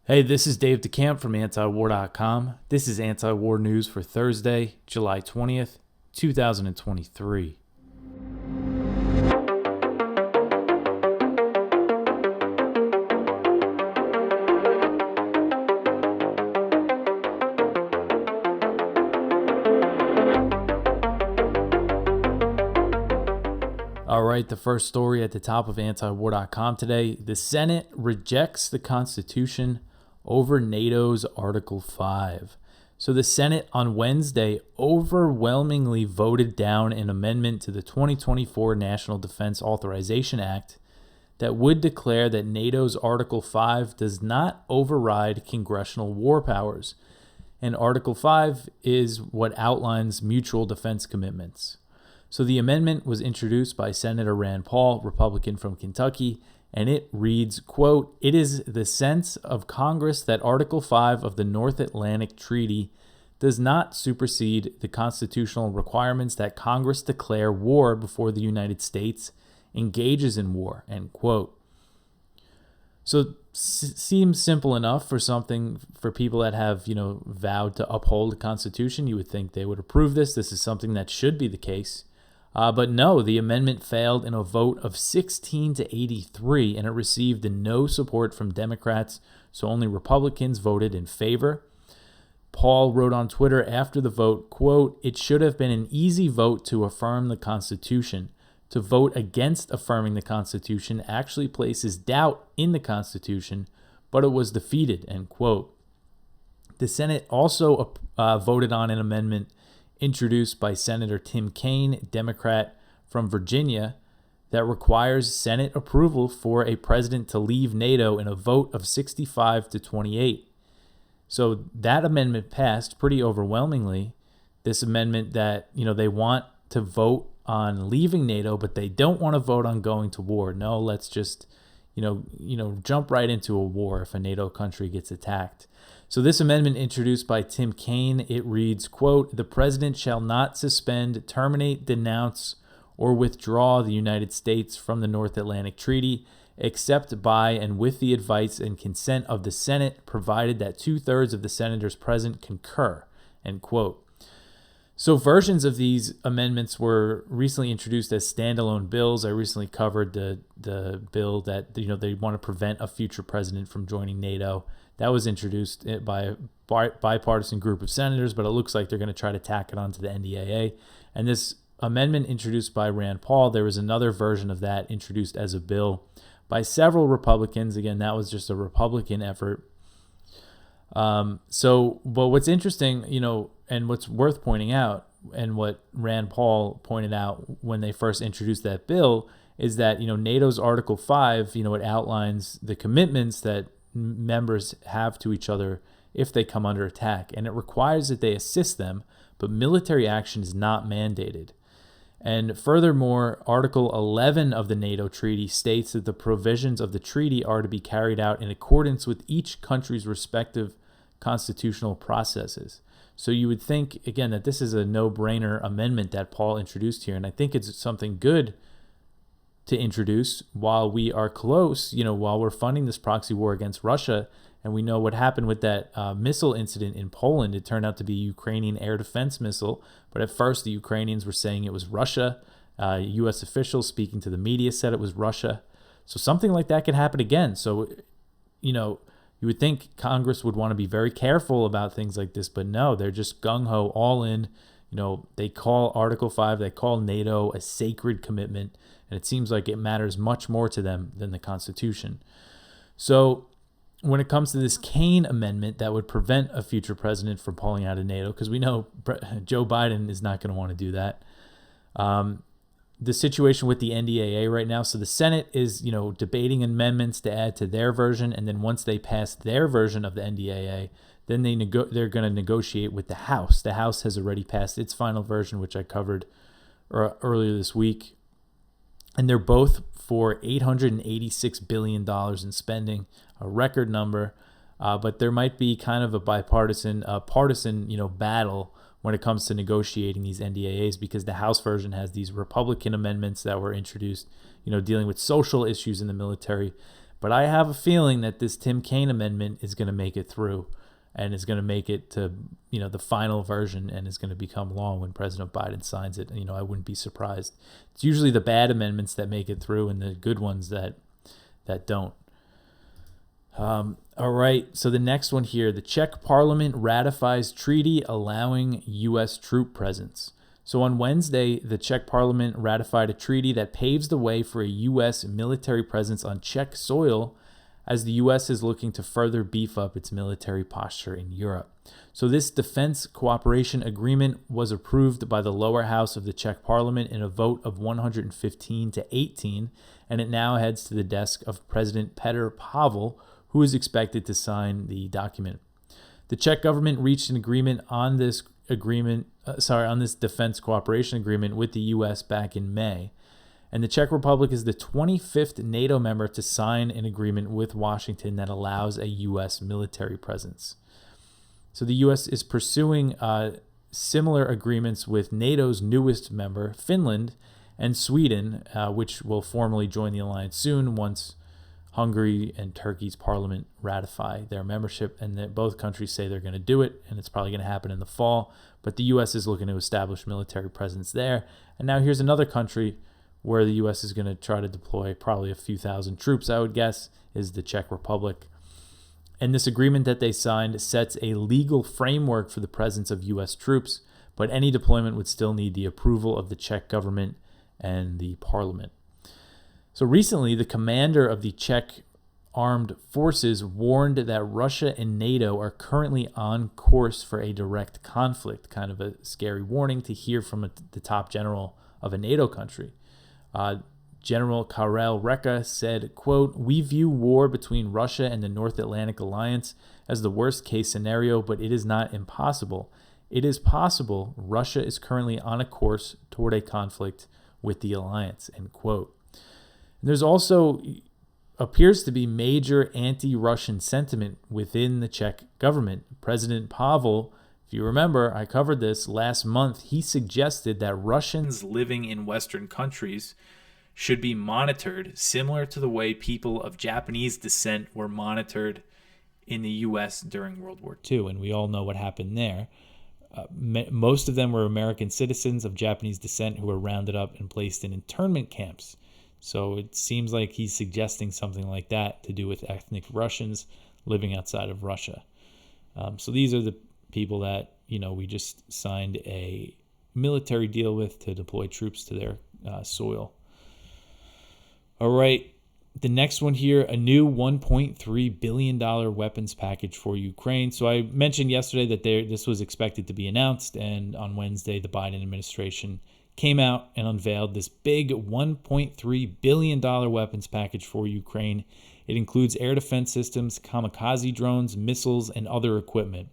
Hey, this is Dave DeCamp from antiwar.com. This is anti-war news for Thursday, July 20th, 2023. All right, the first story at the top of antiwar.com today. The Senate rejects the Constitution over NATO's Article 5. So the Senate on Wednesday overwhelmingly voted down an amendment to the 2024 National Defense Authorization Act that would declare that NATO's Article 5 does not override congressional war powers. And Article 5 is what outlines mutual defense commitments. So the amendment was introduced by Senator Rand Paul, Republican from Kentucky, and it reads, quote, "It is the sense of Congress that Article 5 of the North Atlantic Treaty does not supersede the constitutional requirements that Congress declare war before the United States engages in war," end quote. So seems simple enough for people that have, vowed to uphold the Constitution. You would think they would approve this. This is something that should be the case. But no, the amendment failed in a vote of 16 to 83, and it received no support from Democrats, so only Republicans voted in favor. Paul wrote on Twitter after the vote, quote, "It should have been an easy vote to affirm the Constitution. To vote against affirming the Constitution actually places doubt in the Constitution, but it was defeated," end quote. The Senate also voted on an amendment introduced by Senator Tim Kaine, Democrat from Virginia, that requires Senate approval for a president to leave NATO in a vote of 65 to 28. So that amendment passed pretty overwhelmingly. This amendment that, they want to vote on leaving NATO, but they don't want to vote on going to war. No, let's just, jump right into a war if a NATO country gets attacked. So this amendment introduced by Tim Kaine, it reads, quote, "The president shall not suspend, terminate, denounce, or withdraw the United States from the North Atlantic Treaty, except by and with the advice and consent of the Senate, provided that 2/3 of the senators present concur," end quote. So versions of these amendments were recently introduced as standalone bills. I recently covered the bill that they want to prevent a future president from joining NATO. That was introduced by a bipartisan group of senators, but it looks like they're going to try to tack it onto the NDAA. And this amendment introduced by Rand Paul, there was another version of that introduced as a bill by several Republicans. Again, that was just a Republican effort. But what's interesting, and what's worth pointing out, and what Rand Paul pointed out when they first introduced that bill, is that, NATO's Article 5, it outlines the commitments that members have to each other if they come under attack, and it requires that they assist them, but military action is not mandated. And furthermore, Article 11 of the NATO treaty states that the provisions of the treaty are to be carried out in accordance with each country's respective constitutional processes. So you would think, again, that this is a no-brainer amendment that Paul introduced here, and I think it's something good to introduce while we are close, while we're funding this proxy war against Russia. And we know what happened with that missile incident in Poland. It turned out to be a Ukrainian air defense missile, but at first the Ukrainians were saying it was Russia. U.S. officials speaking to the media said it was Russia. So something like that could happen again. So, you would think Congress would want to be very careful about things like this, but no, they're just gung-ho, all in. They call Article 5, they call NATO a sacred commitment, and it seems like it matters much more to them than the Constitution. So when it comes to this Kaine amendment that would prevent a future president from pulling out of NATO, because we know Joe Biden is not going to want to do that. The situation with the NDAA right now, so the Senate is, debating amendments to add to their version, and then once they pass their version of the NDAA, then they're going to negotiate with the House. The House has already passed its final version, which I covered earlier this week. And they're both for $886 billion in spending, a record number. But there might be kind of a partisan battle when it comes to negotiating these NDAAs, because the House version has these Republican amendments that were introduced, dealing with social issues in the military. But I have a feeling that this Tim Kaine amendment is going to make it through and is going to make it to, the final version and is going to become law when President Biden signs it. I wouldn't be surprised. It's usually the bad amendments that make it through and the good ones that don't. All right, so the next one here, the Czech parliament ratifies treaty allowing U.S. troop presence. So on Wednesday, the Czech parliament ratified a treaty that paves the way for a U.S. military presence on Czech soil as the U.S. is looking to further beef up its military posture in Europe. So this defense cooperation agreement was approved by the lower house of the Czech parliament in a vote of 115 to 18, and it now heads to the desk of President Petr Pavel, who is expected to sign the document. The Czech government reached an agreement on this defense cooperation agreement with the U.S. back in May. And the Czech Republic is the 25th NATO member to sign an agreement with Washington that allows a U.S. military presence. So the U.S. is pursuing similar agreements with NATO's newest member, Finland, and Sweden, which will formally join the alliance soon once Hungary and Turkey's parliament ratify their membership. And that both countries say they're going to do it, and it's probably going to happen in the fall. But the U.S. is looking to establish military presence there. And now here's another country where the U.S. is going to try to deploy probably a few thousand troops, I would guess, is the Czech Republic. And this agreement that they signed sets a legal framework for the presence of U.S. troops, but any deployment would still need the approval of the Czech government and the parliament. So recently, the commander of the Czech armed forces warned that Russia and NATO are currently on course for a direct conflict. Kind of a scary warning to hear from the top general of a NATO country. General Karel Reka said, quote, "We view war between Russia and the North Atlantic Alliance as the worst case scenario, but it is not impossible. It is possible Russia is currently on a course toward a conflict with the alliance," end quote. And there's also appears to be major anti-Russian sentiment within the Czech government. President Pavel, if you remember, I covered this last month, he suggested that Russians living in Western countries should be monitored similar to the way people of Japanese descent were monitored in the U.S. during World War II. And we all know what happened there. Most of them were American citizens of Japanese descent who were rounded up and placed in internment camps. So it seems like he's suggesting something like that to do with ethnic Russians living outside of Russia. So these are the people that, we just signed a military deal with to deploy troops to their soil. All right, the next one here, a new $1.3 billion weapons package for Ukraine. So I mentioned yesterday that this was expected to be announced, and on Wednesday, the Biden administration came out and unveiled this big $1.3 billion weapons package for Ukraine. It includes air defense systems, kamikaze drones, missiles, and other equipment.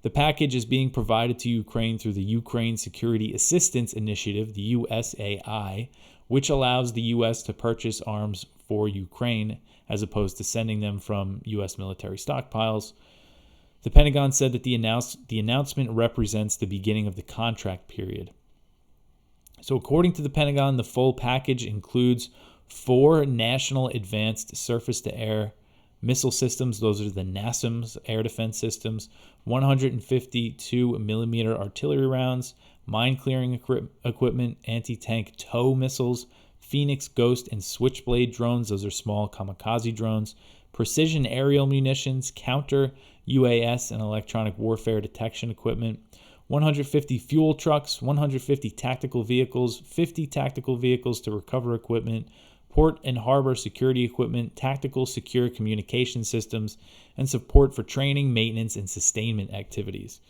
The package is being provided to Ukraine through the Ukraine Security Assistance Initiative, the USAI, which allows the U.S. to purchase arms for Ukraine as opposed to sending them from U.S. military stockpiles. The Pentagon said that the announcement represents the beginning of the contract period. So according to the Pentagon, the full package includes 4 National Advanced Surface-to-Air Missile Systems. Those are the NASAMS air defense systems, 152-millimeter artillery rounds, mine-clearing equipment, anti-tank TOW missiles, Phoenix, Ghost, and Switchblade drones. Those are small kamikaze drones, precision aerial munitions, counter UAS and electronic warfare detection equipment, 150 fuel trucks, 150 tactical vehicles, 50 tactical vehicles to recover equipment, port and harbor security equipment, tactical secure communication systems, and support for training, maintenance, and sustainment activities.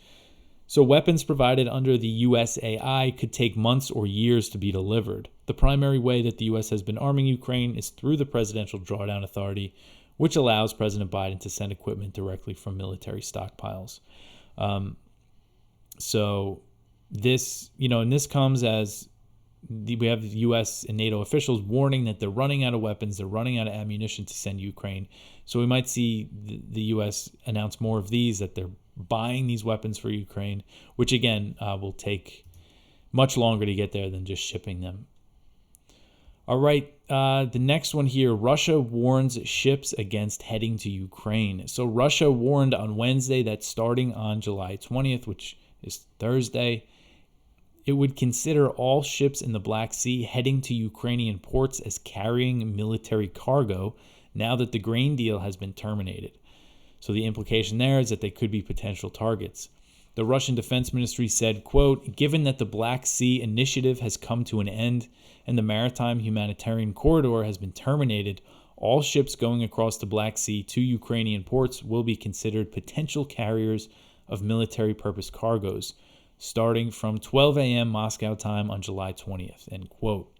So weapons provided under the USAI could take months or years to be delivered. The primary way that the U.S. has been arming Ukraine is through the Presidential Drawdown Authority, which allows President Biden to send equipment directly from military stockpiles. So this, and this comes as we have U.S. and NATO officials warning that they're running out of weapons, they're running out of ammunition to send Ukraine. So we might see the U.S. announce more of these, that they're buying these weapons for Ukraine, which again will take much longer to get there than just shipping them. All right, the next one here, Russia warns ships against heading to Ukraine. So Russia warned on Wednesday that starting on July 20th, which is Thursday, it would consider all ships in the Black Sea heading to Ukrainian ports as carrying military cargo now that the grain deal has been terminated. So the implication there is that they could be potential targets. The Russian Defense Ministry said, quote, given that the Black Sea Initiative has come to an end and the maritime humanitarian corridor has been terminated, all ships going across the Black Sea to Ukrainian ports will be considered potential carriers of military purpose cargoes, starting from 12 a.m. Moscow time on July 20th, end quote.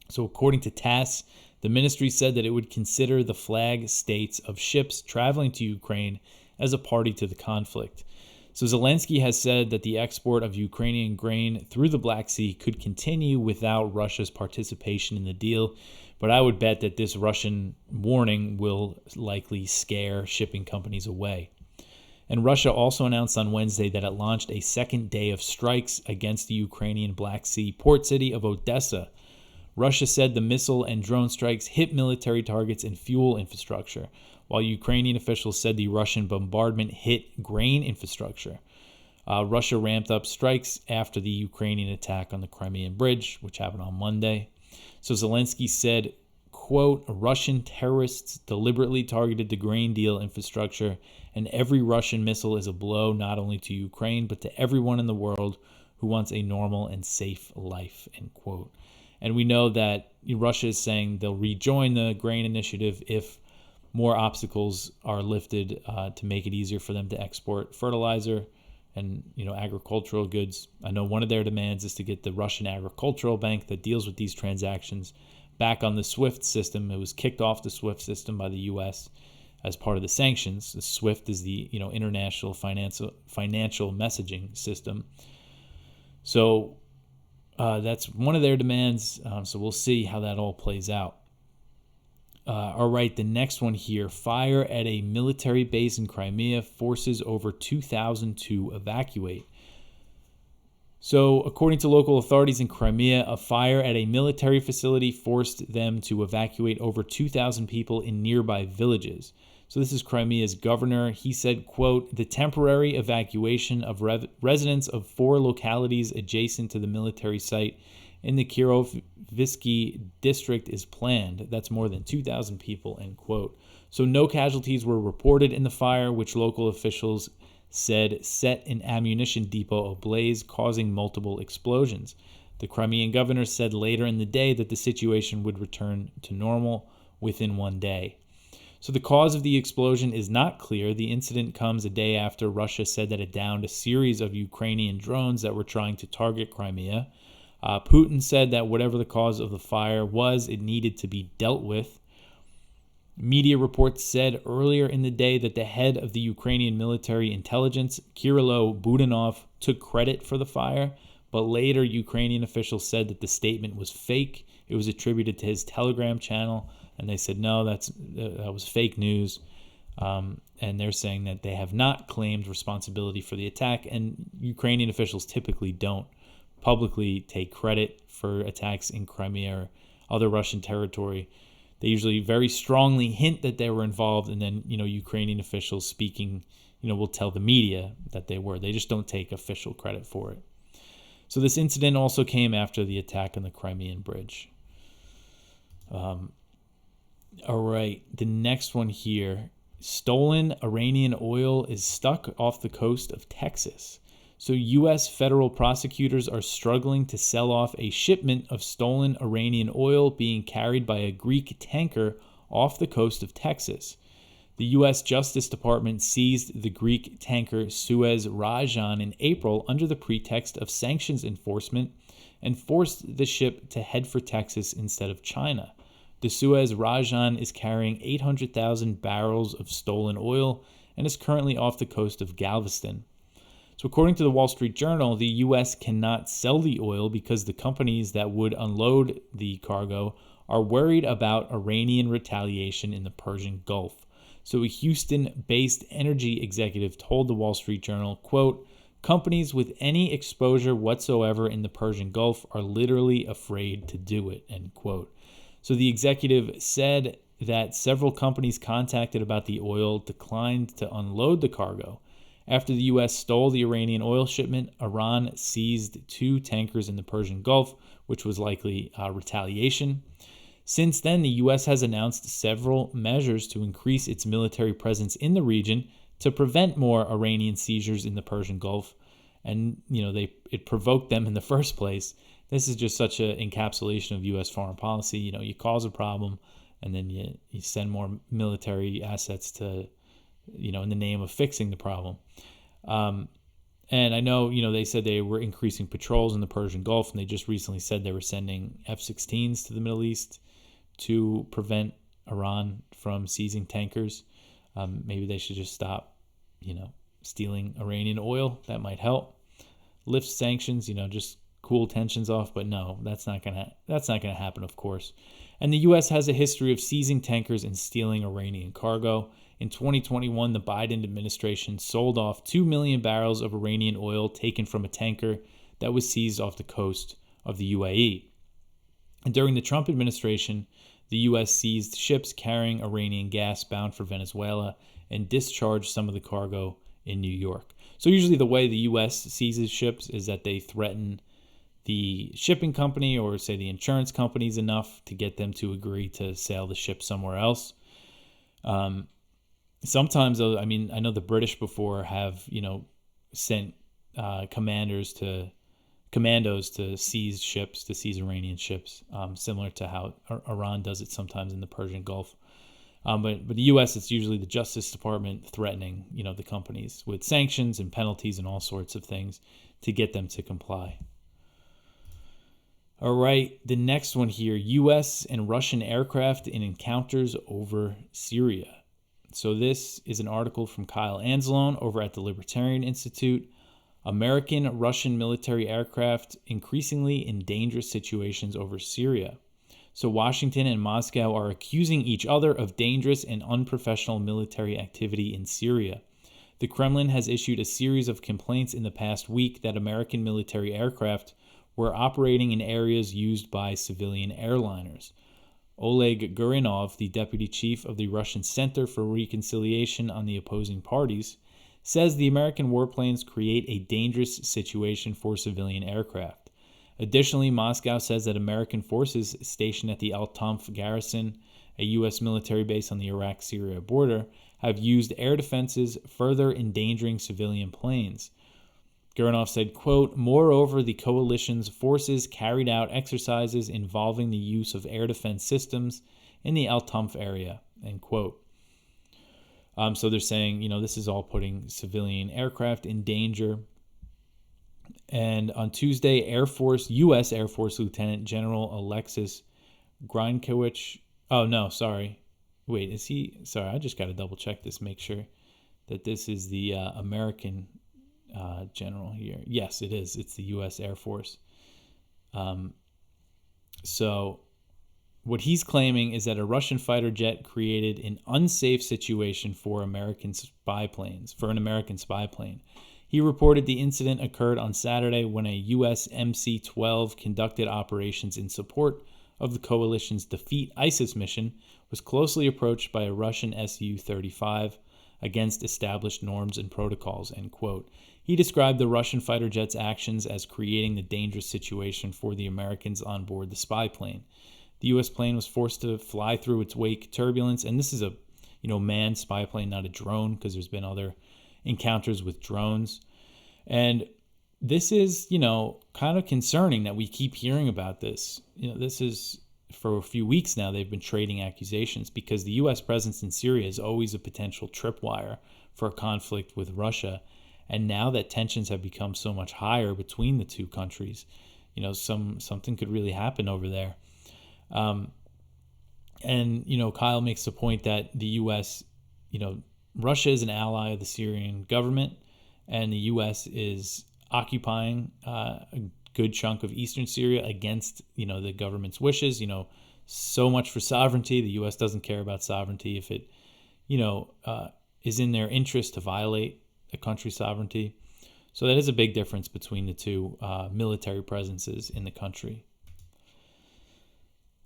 So according to TASS, the ministry said that it would consider the flag states of ships traveling to Ukraine as a party to the conflict. So Zelensky has said that the export of Ukrainian grain through the Black Sea could continue without Russia's participation in the deal, but I would bet that this Russian warning will likely scare shipping companies away. And Russia also announced on Wednesday that it launched a second day of strikes against the Ukrainian Black Sea port city of Odessa. Russia said the missile and drone strikes hit military targets and fuel infrastructure, while Ukrainian officials said the Russian bombardment hit grain infrastructure. Russia ramped up strikes after the Ukrainian attack on the Crimean bridge, which happened on Monday. So Zelensky said, quote, Russian terrorists deliberately targeted the grain deal infrastructure, and every Russian missile is a blow not only to Ukraine, but to everyone in the world who wants a normal and safe life, end quote. And we know that Russia is saying they'll rejoin the grain initiative if more obstacles are lifted to make it easier for them to export fertilizer and agricultural goods. I know one of their demands is to get the Russian Agricultural Bank that deals with these transactions back on the SWIFT system. It was kicked off the SWIFT system by the U.S. as part of the sanctions. The SWIFT is the international financial messaging system. So that's one of their demands. So we'll see how that all plays out. All right, the next one here. Fire at a military base in Crimea forces over 2,000 to evacuate. So, according to local authorities in Crimea, a fire at a military facility forced them to evacuate over 2,000 people in nearby villages. So this is Crimea's governor. He said, quote, the temporary evacuation of residents of 4 localities adjacent to the military site in the Kirovsky district is planned. That's more than 2,000 people, end quote. So no casualties were reported in the fire, which local officials said set an ammunition depot ablaze, causing multiple explosions. The Crimean governor said later in the day that the situation would return to normal within one day. So the cause of the explosion is not clear. The incident comes a day after Russia said that it downed a series of Ukrainian drones that were trying to target Crimea. Putin said that whatever the cause of the fire was, it needed to be dealt with. Media reports said earlier in the day that the head of the Ukrainian military intelligence, Kirilo Budanov, took credit for the fire, but later Ukrainian officials said that the statement was fake. It was attributed to his Telegram channel, and they said, no, that was fake news. And they're saying that they have not claimed responsibility for the attack, and Ukrainian officials typically don't publicly take credit for attacks in Crimea or other Russian territory. They usually very strongly hint that they were involved, and then, Ukrainian officials speaking, will tell the media that they were. They just don't take official credit for it. So this incident also came after the attack on the Crimean bridge. All right, the next one here. Stolen Iranian oil is stuck off the coast of Texas. So U.S. federal prosecutors are struggling to sell off a shipment of stolen Iranian oil being carried by a Greek tanker off the coast of Texas. The U.S. Justice Department seized the Greek tanker Suez Rajan in April under the pretext of sanctions enforcement and forced the ship to head for Texas instead of China. The Suez Rajan is carrying 800,000 barrels of stolen oil and is currently off the coast of Galveston. So according to the Wall Street Journal, the U.S. cannot sell the oil because the companies that would unload the cargo are worried about Iranian retaliation in the Persian Gulf. So a Houston-based energy executive told the Wall Street Journal, quote, Companies with any exposure whatsoever in the Persian Gulf are literally afraid to do it, end quote. So the executive said that several companies contacted about the oil declined to unload the cargo. After the U.S. stole the Iranian oil shipment, Iran seized 2 tankers in the Persian Gulf, which was likely retaliation. Since then, the U.S. has announced several measures to increase its military presence in the region to prevent more Iranian seizures in the Persian Gulf. And, it provoked them in the first place. This is just such an encapsulation of U.S. foreign policy. You cause a problem, and then you send more military assets to, in the name of fixing the problem. And I know, they said they were increasing patrols in the Persian Gulf, and they just recently said they were sending F-16s to the Middle East to prevent Iran from seizing tankers. Maybe they should just stop, stealing Iranian oil. That might help. Lift sanctions, just cool tensions off. But no, that's not gonna happen, of course. And the U.S. has a history of seizing tankers and stealing Iranian cargo. In 2021, the Biden administration sold off 2 million barrels of Iranian oil taken from a tanker that was seized off the coast of the UAE. And during the Trump administration, the U.S. seized ships carrying Iranian gas bound for Venezuela and discharged some of the cargo in New York. So usually the way the U.S. seizes ships is that they threaten the shipping company or say the insurance companies enough to get them to agree to sail the ship somewhere else. Sometimes, I know the British before have, sent commandos to seize ships, to seize Iranian ships, similar to how Iran does it sometimes in the Persian Gulf. But the U.S., it's usually the Justice Department threatening, the companies with sanctions and penalties and all sorts of things to get them to comply. All right, the next one here, U.S. and Russian aircraft in encounters over Syria. So this is an article from Kyle Anzalone over at the Libertarian Institute. American-Russian military aircraft increasingly in dangerous situations over Syria. So Washington and Moscow are accusing each other of dangerous and unprofessional military activity in Syria. The Kremlin has issued a series of complaints in the past week that American military aircraft were operating in areas used by civilian airliners. Oleg Gurinov, the deputy chief of the Russian Center for Reconciliation on the Opposing Parties, says the American warplanes create a dangerous situation for civilian aircraft. Additionally, Moscow says that American forces stationed at the Al-Tanf garrison, a U.S. military base on the Iraq-Syria border, have used air defenses, further endangering civilian planes. Gurinov said, quote, moreover, the coalition's forces carried out exercises involving the use of air defense systems in the Al-Tanf area, end quote. So they're saying, this is all putting civilian aircraft in danger. And on Tuesday, U.S. Air Force Lieutenant General Alexis Grinkowicz. Oh, no, sorry. Wait, is he? Sorry, I just got to double check this, make sure that this is the American general here. Yes, it is. It's the U.S. Air Force. So what he's claiming is that a Russian fighter jet created an unsafe situation for an American spy plane. He reported the incident occurred on Saturday when a U.S. MC-12 conducted operations in support of the coalition's Defeat ISIS mission, was closely approached by a Russian Su-35 against established norms and protocols, end quote. He described the Russian fighter jet's actions as creating the dangerous situation for the Americans on board the spy plane. The U.S. plane was forced to fly through its wake turbulence, and this is a manned spy plane, not a drone, because there's been other encounters with drones. And this is, kind of concerning that we keep hearing about this. This is for a few weeks now, they've been trading accusations because the U.S. presence in Syria is always a potential tripwire for a conflict with Russia. And now that tensions have become so much higher between the two countries, something could really happen over there. Kyle makes the point that the U.S., Russia is an ally of the Syrian government, and the U.S. is occupying a good chunk of eastern Syria against, the government's wishes. So much for sovereignty. The U.S. doesn't care about sovereignty if it, is in their interest to violate a country's sovereignty. So that is a big difference between the two military presences in the country.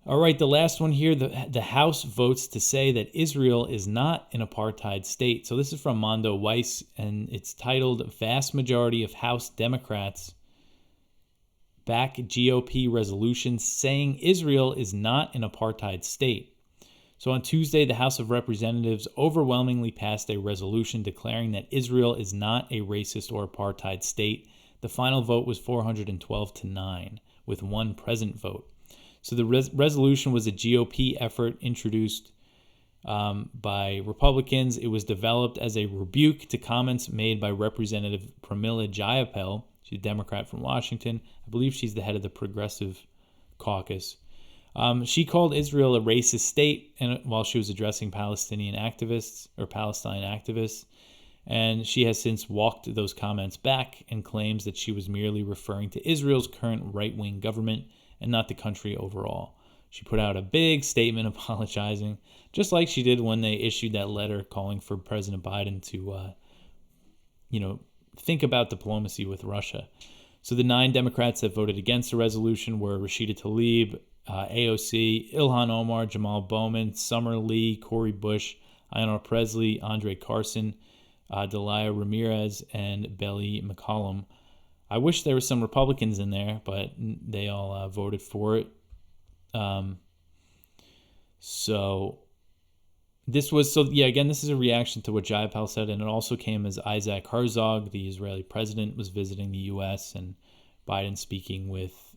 All right, the last one here, the House votes to say that Israel is not an apartheid state. So this is from Mondo Weiss, and it's titled Vast Majority of House Democrats Back GOP Resolution Saying Israel is not an apartheid state. So on Tuesday, the House of Representatives overwhelmingly passed a resolution declaring that Israel is not a racist or apartheid state. The final vote was 412 to 9, with one present vote. So the resolution was a GOP effort introduced by Republicans. It was developed as a rebuke to comments made by Representative Pramila Jayapal. She's a Democrat from Washington. I believe she's the head of the Progressive Caucus. She called Israel a racist state while she was addressing Palestine activists, and she has since walked those comments back and claims that she was merely referring to Israel's current right-wing government and not the country overall. She put out a big statement apologizing, just like she did when they issued that letter calling for President Biden to, think about diplomacy with Russia. So the 9 Democrats that voted against the resolution were Rashida Tlaib, AOC, Ilhan Omar, Jamal Bowman, Summer Lee, Cori Bush, Ayanna Presley, Andre Carson, Delia Ramirez, and Belly McCollum. I wish there were some Republicans in there, but they all voted for it. This is a reaction to what Jayapal said, and it also came as Isaac Herzog, the Israeli president, was visiting the U.S. and Biden speaking with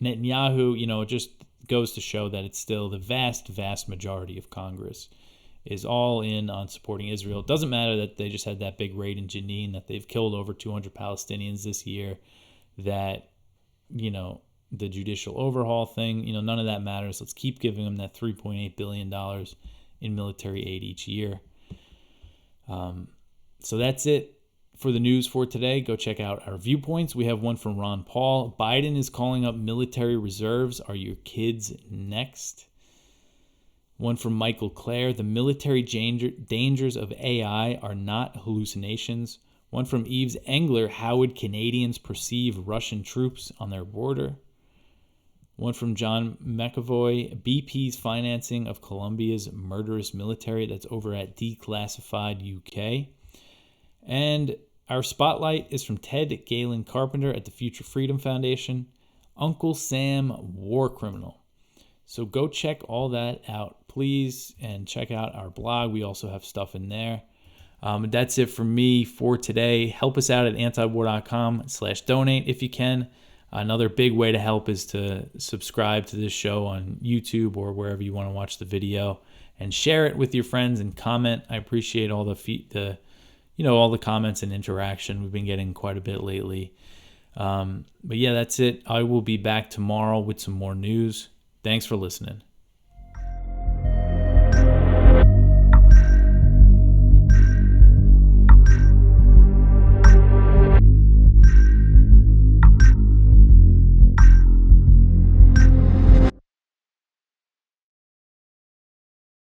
Netanyahu. It just goes to show that it's still the vast, vast majority of Congress is all in on supporting Israel. It doesn't matter that they just had that big raid in Jenin, that they've killed over 200 Palestinians this year, that, the judicial overhaul thing, none of that matters. Let's keep giving them that $3.8 billion in military aid each year. So that's it for the news for today. Go check out our viewpoints. We have one from Ron Paul. Biden is calling up military reserves. Are your kids next? One from Michael Clare. The military dangers of AI are not hallucinations. One from Yves Engler. How would Canadians perceive Russian troops on their border? One from John McAvoy. BP's financing of Colombia's murderous military. That's over at Declassified UK. And our spotlight is from Ted Galen Carpenter at the Future Freedom Foundation. Uncle Sam, war criminal. So go check all that out, please, and check out our blog. We also have stuff in there. That's it for me for today. Help us out at antiwar.com/donate if you can. Another big way to help is to subscribe to this show on YouTube or wherever you want to watch the video, and share it with your friends and comment. I appreciate all all the comments and interaction. We've been getting quite a bit lately. But yeah, that's it. I will be back tomorrow with some more news. Thanks for listening.